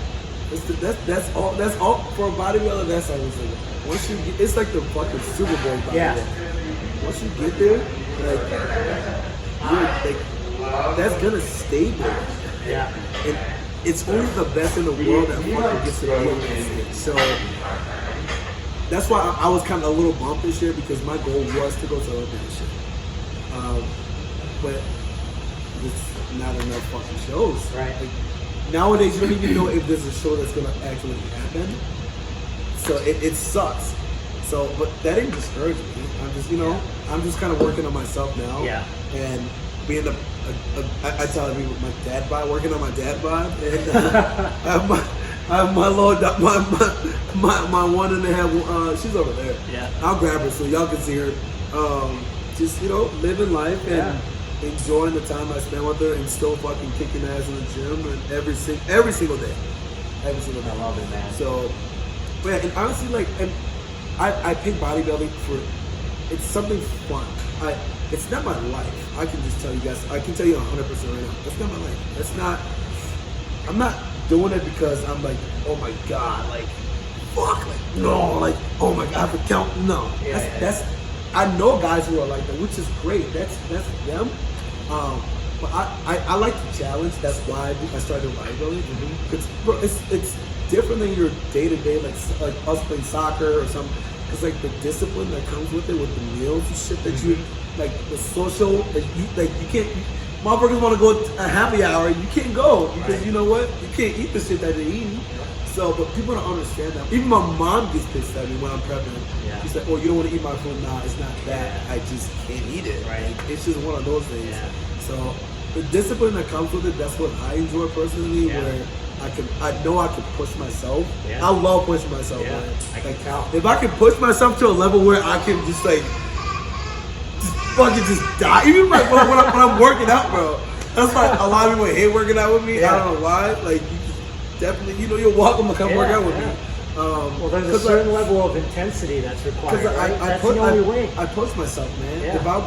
That's all for a bodybuilder. That's always like, once you get, it's like the fucking Super Bowl bodybuilder. Yeah. Once you get there, that's gonna stay there. Yeah. And it's only the best in the world that fucking gets to be on that stage. So that's why I was kind of a little bummed this year, because my goal was to go to Olympia this year. But it's not enough fucking shows. Right. Like, nowadays, you don't even know if there's a show that's gonna actually happen. So it sucks. So, but that didn't discourage me. I'm just, I'm just kind of working on myself now. Yeah. And being I tell everyone my dad bod, working on my dad bod, and I have my little my 1.5. She's over there. Yeah. I'll grab her so y'all can see her. Just living life and enjoying the time I spend with her, and still fucking kicking ass in the gym and every single day. I love it, man. So, but and honestly, and I pick bodybuilding for it's something fun. It's not my life. I can just tell you guys. I can tell you 100% right now. That's not my life. That's not. I'm not doing it because I'm like, oh my god, fuck, no, oh my god, I have to count. No, that's. I know guys who are like that, which is great. That's them. But I like the challenge. That's why I started bodybuilding. Because it's different than your day to day, like us playing soccer or something. Because the discipline that comes with it, with the meals and shit that you the social, you can't. Motherfuckers want to go to a happy hour, you can't go because you know what? You can't eat the shit that they're eating. So, but people don't understand that. Even my mom gets pissed at me when I'm prepping. Yeah. She's like, "Oh, you don't want to eat my food?" Nah, it's not that. I just can't eat it. Right. It's just one of those things. Yeah. So, the discipline that comes with it, that's what I enjoy personally. Yeah. Where I know I can push myself. Yeah. I love pushing myself. Yeah. Man. I can tell. If I can push myself to a level where I can just fucking die, even when I'm working out, bro. That's why a lot of people hate working out with me. Yeah. I don't know why. You definitely, you're welcome to come work out with me. Well, there's a certain level of intensity that's required. Right? That's the only way. I push myself, man. Yeah. If I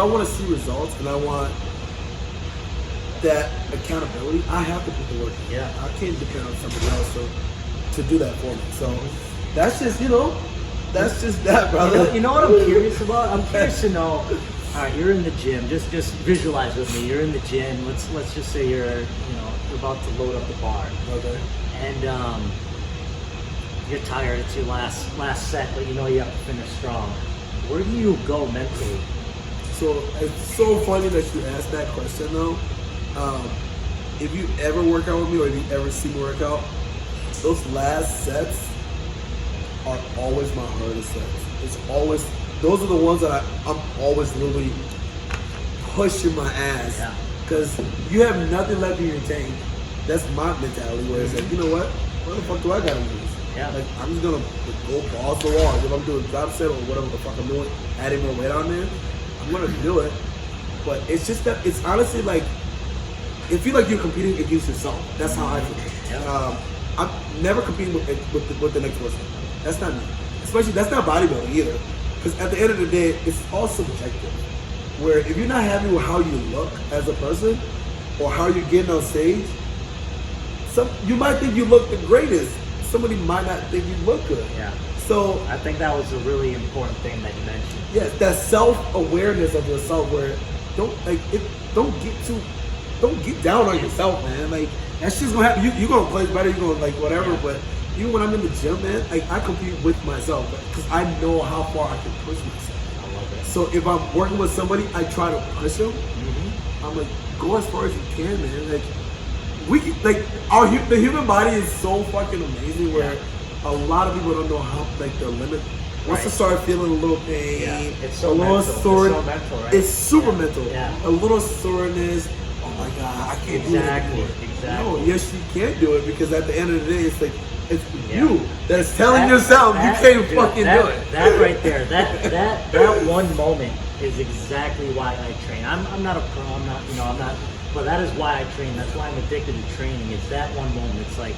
want to see results and I want that accountability, I have to put the work in. Yeah. I can't depend on somebody else to do that for me. So that's just, that's just that, brother. You know what I'm curious about? I'm curious to know. All right, you're in the gym. Just visualize with me. You're in the gym. Let's just say you're about to load up the bar. Okay. And you're tired. It's your last set, but you have to finish strong. Where do you go mentally? So it's so funny that you asked that question though. If you ever work out with me or if you ever see me work out, those last sets are always my hardest sets. It's always, those are the ones that I'm always literally pushing my ass. Yeah. Because you have nothing left in your tank. That's my mentality where it's you know what? What the fuck do I gotta lose? Yeah. I'm just gonna go balls to walls. If I'm doing drop set or whatever the fuck I'm doing, adding more weight on there, I'm gonna do it. But it's just that, it's honestly it feel like you're competing against yourself. That's how I feel. Yeah. I'm never competing with the next person. That's not me. Especially, that's not bodybuilding either. Because at the end of the day, it's all subjective. Where if you're not happy with how you look as a person, or how you're getting on stage, you might think you look the greatest. Somebody might not think you look good. Yeah. So I think that was a really important thing that you mentioned. Yes, that self-awareness of yourself, where don't get down on yourself, man. Like that shit's gonna happen. You gonna play better. You gonna like whatever. Yeah. But even when I'm in the gym, man, like I compete with myself because I know how far I can push myself. I love it. So if I'm working with somebody, I try to push them. Mm-hmm. I'm like, go as far as you can, man. Like the human body is so fucking amazing. Where a lot of people don't know how the limit. Once you start feeling a little pain, it's so a little sore, it's so mental, right? It's super mental. Yeah. A little soreness. Oh my god, I can't do it anymore. Exactly. No, yes, you can do it because at the end of the day, it's like it's you that's telling yourself you can't fucking do it. That right there, that one moment is exactly why I train. I'm not a pro. I'm not. But that is why I train. That's why I'm addicted to training. It's that one moment. It's like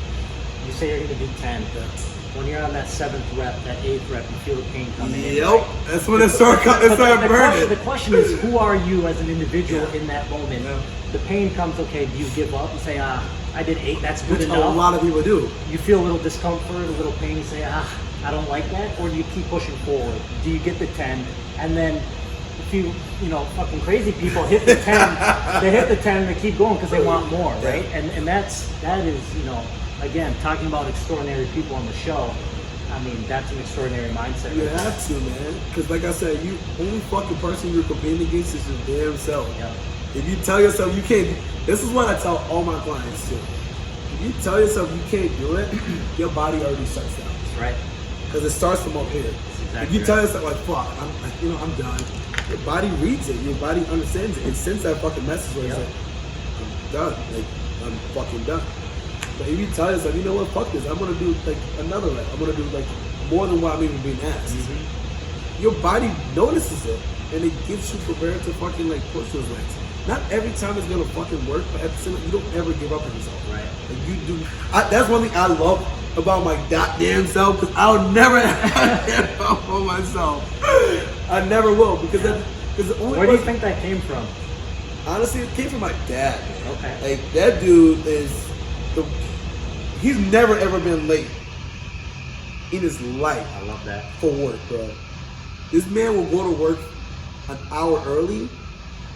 you say you're going to do 10, but when you're on that 7th rep, that 8th rep, you feel the pain coming in. Yep, right? That's when it starts burning. The question is, who are you as an individual in that moment? Yeah. The pain comes, okay, do you give up and say, I did 8, that's good enough? A lot of people do. You feel a little discomfort, a little pain, you say, I don't like that? Or do you keep pushing forward? Do you get the 10? And then if you fucking crazy people hit the 10, they hit the 10 and they keep going because they want more, right? And that is, again, talking about extraordinary people on the show, I mean, that's an extraordinary mindset. You have to, man. Because like I said, you only fucking person you're competing against is your damn self. Yeah. If you tell yourself you can't, this is what I tell all my clients too. If you tell yourself you can't do it, your body already shuts down. That's right. Because it starts from up here. Exactly if you tell yourself like, fuck, I'm done. Your body reads it. Your body understands it. It sends that fucking message where it's like, I'm done. Like, I'm fucking done. But if you tell yourself, you know what, fuck this, I'm gonna do like another rep. I'm gonna do like more than what I'm even being asked. Mm-hmm. Your body notices it and it gets you prepared to fucking like push those legs. Not every time it's gonna fucking work, but at the same time, you don't ever give up on yourself. Right. Like you do. That's one thing I love about my goddamn self, because I'll never give up on myself. I never will, because the only. Where do you think that came from? Honestly, it came from my dad, man. Okay. Like that dude he's never ever been late in his life. I love that. For work, bro. This man will go to work an hour early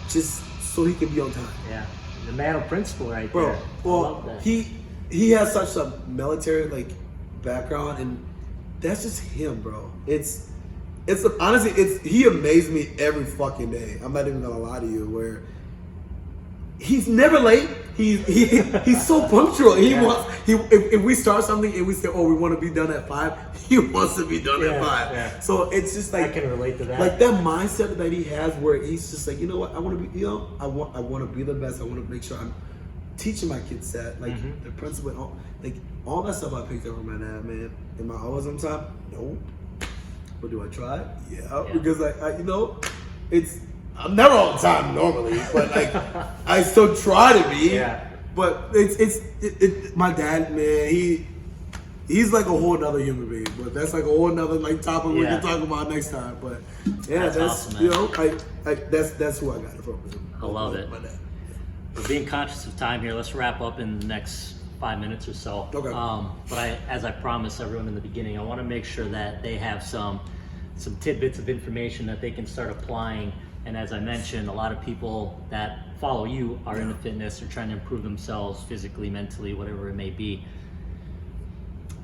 just so he can be on time. Yeah. The man of principle right bro, there. Well, I love that. he has such a military background, and that's just him, bro. Honestly, he amazed me every fucking day. I'm not even gonna lie to you, where he's never late. He's so punctual. If we start something and we say, we want to be done at 5, he wants to be done at 5. Yeah. So it's just like, I can relate to that. Like that mindset that he has, where he's just like, you know what, I want to be, I want to be the best. I want to make sure I'm teaching my kids that, the principle, all that stuff I picked up from my dad, man. Am I always on time? No. But do I try? Yeah. Because I'm never on time normally, but I still try to be. Yeah. But my dad, man, he's like a whole nother human being. But that's like a whole nother topic we can talk about next time. But yeah, that's awesome, that's who I got it from. I love it. My dad. We're being conscious of time here. Let's wrap up in the next 5 minutes or so. Okay. But as I promised everyone in the beginning, I want to make sure that they have some tidbits of information that they can start applying. And as I mentioned, a lot of people that follow you are into fitness or trying to improve themselves physically, mentally, whatever it may be.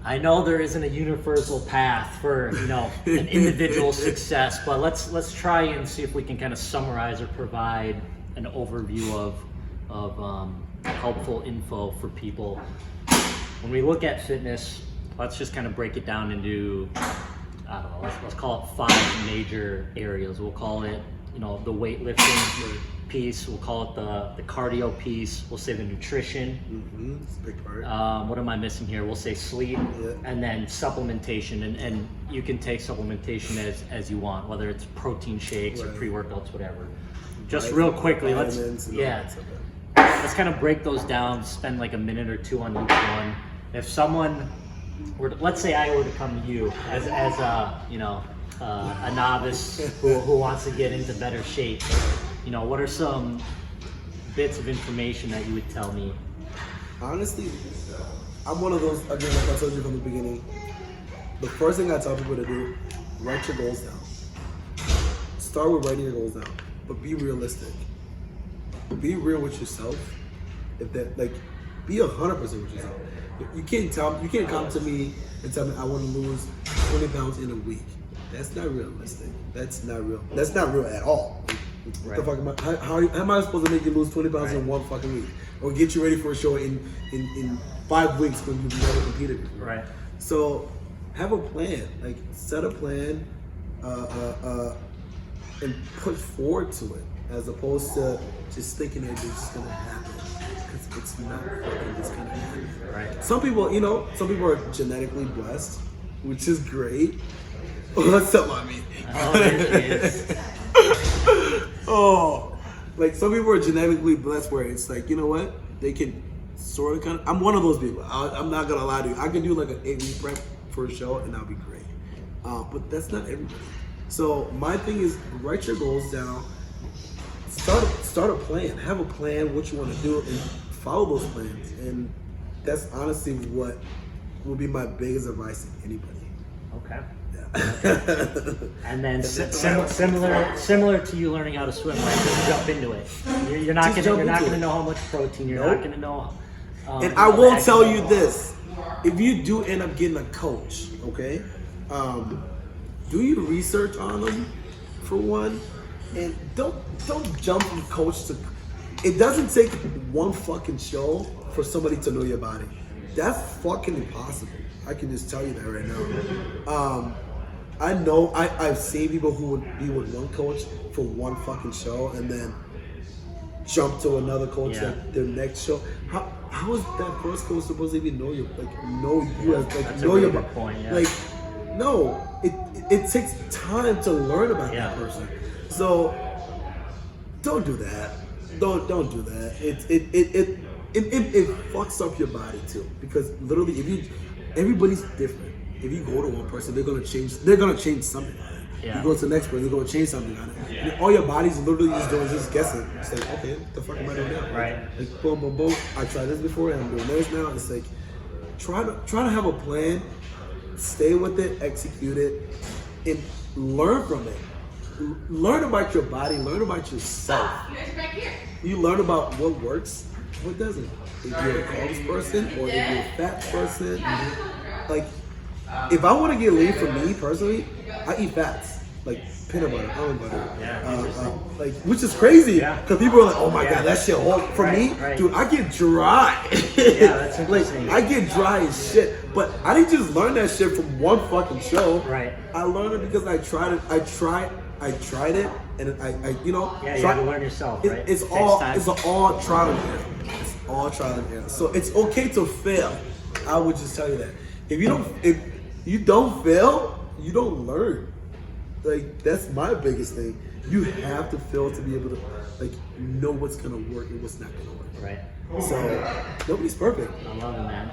I know there isn't a universal path for an individual success, but let's try and see if we can kind of summarize or provide an overview of helpful info for people. When we look at fitness, let's just kind of break it down into, I don't know, let's call it 5 major areas. We'll call it the weightlifting piece, we'll call it the cardio piece, we'll say the nutrition. It's a big part. What am I missing here? We'll say sleep, and then supplementation, and you can take supplementation as you want, whether it's protein shakes or pre-workouts, whatever. Just real quickly, let's let's kind of break those down, spend like a minute or two on each one. If someone were to, let's say I were to come to you as a, you know, a novice who wants to get into better shape, you know, what are some bits of information that you would tell me? Honestly, I'm one of those, again, like I told you from the beginning, the first thing I tell people to do, write your goals down. Start with writing your goals down, but be realistic. Be real with yourself. If that, like, be 100% with yourself. You can't come to me and tell me I want to lose 20 pounds in a week. That's not realistic. That's not real. That's not real at all. What the fuck am I, how am I supposed to make you lose 20 pounds in one fucking week? Or get you ready for a show in 5 weeks when you've never competed before? Right. So have a plan. Like, set a plan and push forward to it, as opposed to just thinking that it's just gonna happen. Because it's not fucking just gonna happen. Right. Some people, you know, some people are genetically blessed, which is great. What's up, mommy? Oh, there she is. Oh, like some people are genetically blessed where it's like, you know what, they can sort of kind of. I'm one of those people. I'm not gonna lie to you. I can do like an 8-week prep for a show and that'll be great. But that's not everybody. So my thing is, write your goals down. Start a plan. Have a plan what you want to do and follow those plans. And that's honestly what will be my biggest advice to anybody. Okay. Yeah. And then similar to you learning how to swim, right? Just jump into it. You're not gonna know how much protein. You're not gonna know. And I will tell you this: if you do end up getting a coach, okay, do your research on them for one, and don't jump from coach to. It doesn't take one fucking show for somebody to know your body. That's fucking impossible. I can just tell you that right now. I know I've seen people who would be with one coach for one fucking show and then jump to another coach at their next show. How is that first coach supposed to even know you? Like, know you as, like, That's know a really your good point, yeah. Like, no, it takes time to learn about that person. So don't do that. Don't do that. It fucks up your body too, because literally everybody's different. If you go to one person, they're gonna change something on it. Yeah. You go to the next person, they're gonna change something on it. And all your body's literally just guessing. It's like, okay, what the fuck am I doing now? Right. Like, boom, boom, boom. I tried this before and I'm doing this now. It's like, try to have a plan, stay with it, execute it, and learn from it. Learn about your body, learn about yourself. You learn about what works, what doesn't. If you're a carbs person or if you're a fat person, like, if I want to get lean, for me personally, I eat fats, like peanut butter, almond butter, like, which is crazy because people are like, "Oh my god, that shit." For me, dude, I get dry. Yeah, that's interesting. Like, I get dry as shit. But I didn't just learn that shit from one fucking show. Right. I learned it because I tried it. I tried it, and I you know. Yeah, you have to learn yourself, right? It's all trial and error. It's all trial and error. So it's okay to fail. I would just tell you that. If you don't fail, you don't learn. Like, that's my biggest thing. You have to fail to be able to, like, know what's gonna work and what's not gonna work. Right. So nobody's perfect. I love it, man.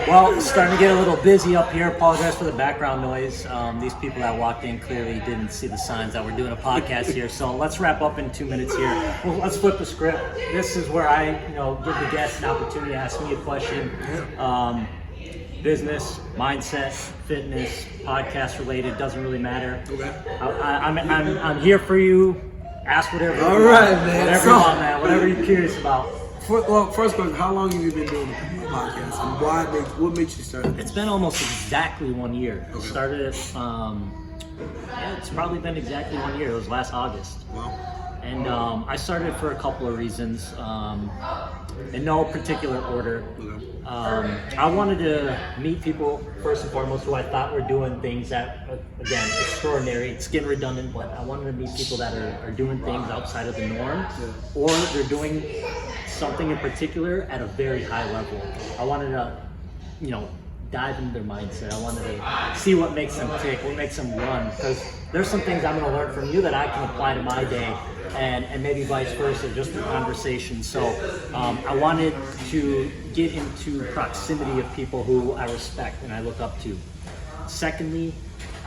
Well, it's starting to get a little busy up here. Apologize for the background noise. These people that walked in clearly didn't see the signs that we're doing a podcast here. So let's wrap up in 2 minutes here. Well, let's flip the script. This is where I, give the guests an opportunity to ask me a question. Business, mindset, fitness, podcast related, doesn't really matter. Okay. I'm here for you. Ask whatever you want. All right, man. Whatever you want, man. Whatever you're curious about. Well, first question, how long have you been doing the podcast, and what makes you start? It's been almost exactly 1 year. Okay. Started it, it's probably been exactly 1 year. It was last August. Wow. And I started for a couple of reasons, in no particular order. Okay. I wanted to meet people, first and foremost, who I thought were doing things that, again, extraordinary, skin redundant, but I wanted to meet people that are doing things outside of the norm, or they're doing something in particular at a very high level. I wanted to, dive into their mindset. I wanted to see what makes them tick, what makes them run, because there's some things I'm going to learn from you that I can apply to my day, and maybe vice versa, just through conversation. So I wanted to get into proximity of people who I respect and I look up to. Secondly,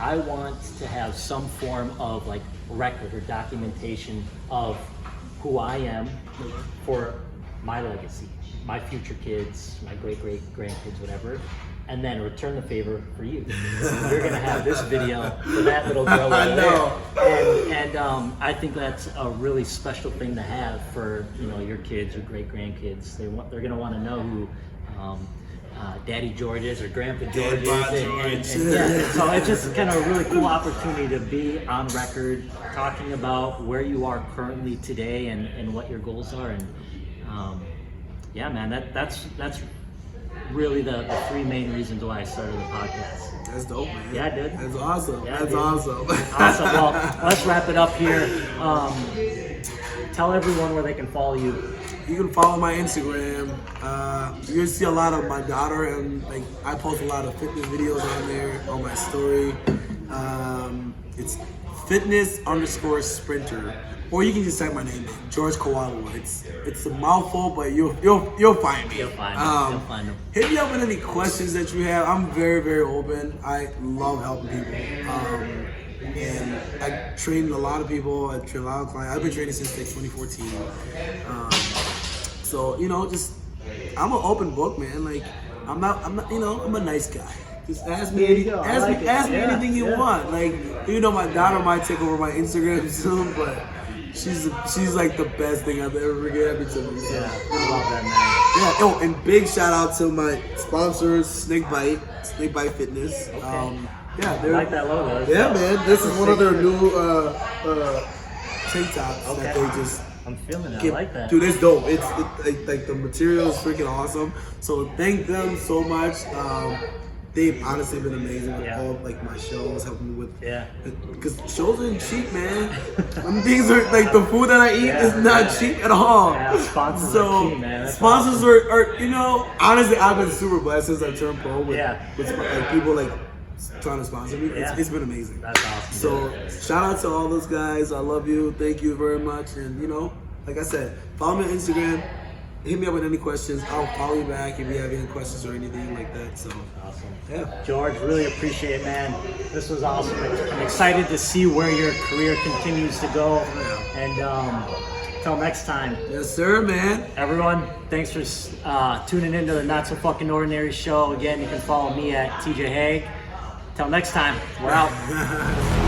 I want to have some form of like record or documentation of who I am for my legacy, my future kids, my great-great-grandkids, whatever, and then return the favor for you. You're gonna have this video for that little girl over there. And I think that's a really special thing to have for, you know, your kids, your great-grandkids. They're gonna wanna know who Daddy George is or Grandpa George is. And yeah, so it's just kind of a really cool opportunity to be on record talking about where you are currently today and what your goals are. And yeah, man, that's really the three main reasons why I started the podcast. That's dope, man. Yeah, dude. That's awesome. Yeah, That's dude. awesome. Awesome. Well, let's wrap it up here. Tell everyone where they can follow you. You can follow my Instagram. You're gonna see a lot of my daughter, and like I post a lot of fitness videos on there on my story. It's fitness_sprinter, or you can just type my name in, George Kawalwu. It's a mouthful, but you'll find me. You'll find them. Hit me up with any questions that you have. I'm very, very open. I love helping people. And I train a lot of people. I train a lot of clients. I've been training since like 2014. So, you know, just I'm an open book, man. Like I'm not, you know, I'm a nice guy. Just ask me anything you want. Like, you know, my daughter might take over my Instagram soon, but she's like the best thing I've ever given to me. So. Yeah, I love that, man. Yeah. Oh, and big shout out to my sponsors, Snakebite Fitness. Okay. Yeah, I like that logo. Yeah, man. This is one of their new tank tops that they just. I'm feeling it. I like that. Dude, it's dope. It's like the material is freaking awesome. So thank them so much. They've honestly been amazing with all like my shows, helping me with because shows aren't cheap, man. Things are like the food that I eat is not cheap at all. Yeah, sponsors are key, man. That's sponsors are you know, honestly, I've been super blessed since I turned pro with like people like trying to sponsor me. It's been amazing. That's awesome. So shout out to all those guys. I love you. Thank you very much. And you know, like I said, follow me on Instagram. Hit me up with any questions. I'll follow you back if you have any questions or anything like that. So awesome. Yeah. George, really appreciate it, man. This was awesome. I'm excited to see where your career continues to go. And till next time. Yes, sir, man. Everyone, thanks for tuning into the Not So Fucking Ordinary show. Again, you can follow me at TJ Haag. Till next time, we're out.